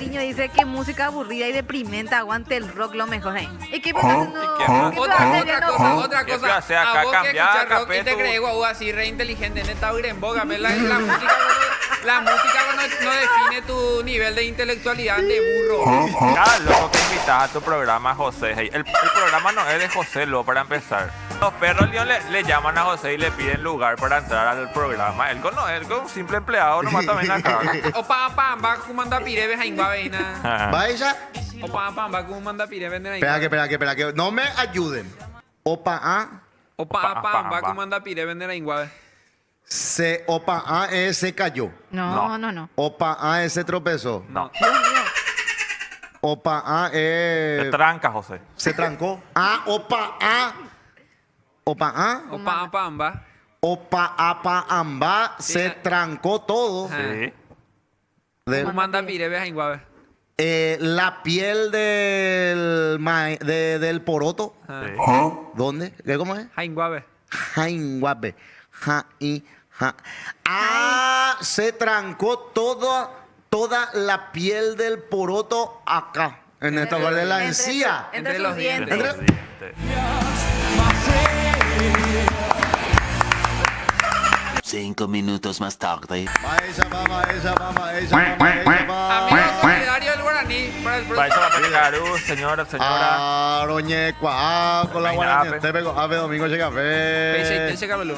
Patiño dice que música aburrida y deprimente, aguante el rock lo mejor. ¿Y qué pasa haciendo? ¿Y qué? ¿Qué pasa haciendo? Otra ¿Qué cosa. hace acá? A vos que Cambiar escuchas rock café, y te tú. crees guau así re inteligente, neta ir en boga, ¿ves? La música no define tu nivel de intelectualidad de burro. Cada loco que invitas a tu programa, José. Hey, el programa no es de José, lo para empezar. Los perros León le llaman a José y le piden lugar para entrar al programa. Él con un simple empleado nomás también acá. Opa, va como manda pire, ves ahí, veina. Vaya. Opa, va como manda pire, ves ahí. Espera, que no me ayuden. Opa A. Opa, va como manda pire, ves ahí, Opa A se cayó. No. Opa A se tropezó. No. Dios mío. Opa A Te tranca, José. se trancó. Opa A. Opa A. Opa, va. Opa Apa Amba se trancó todo. Sí. Como manda pire, ves ahí, La piel del poroto. Sí. ¿Dónde? ¿Cómo es? Jainguabe. Jainguabe. Se trancó toda la piel del poroto acá. En esta parte de la encía. Entre los sus dientes. dientes. Entre los dientes. 5 minutos más tarde. Amigo solidario del guaraní para el Para eso va a pegar, señora. Aroñecua, con la Venga, guaraní. ape. Te pego, ave domingo llega fe. Peixe, cabelo.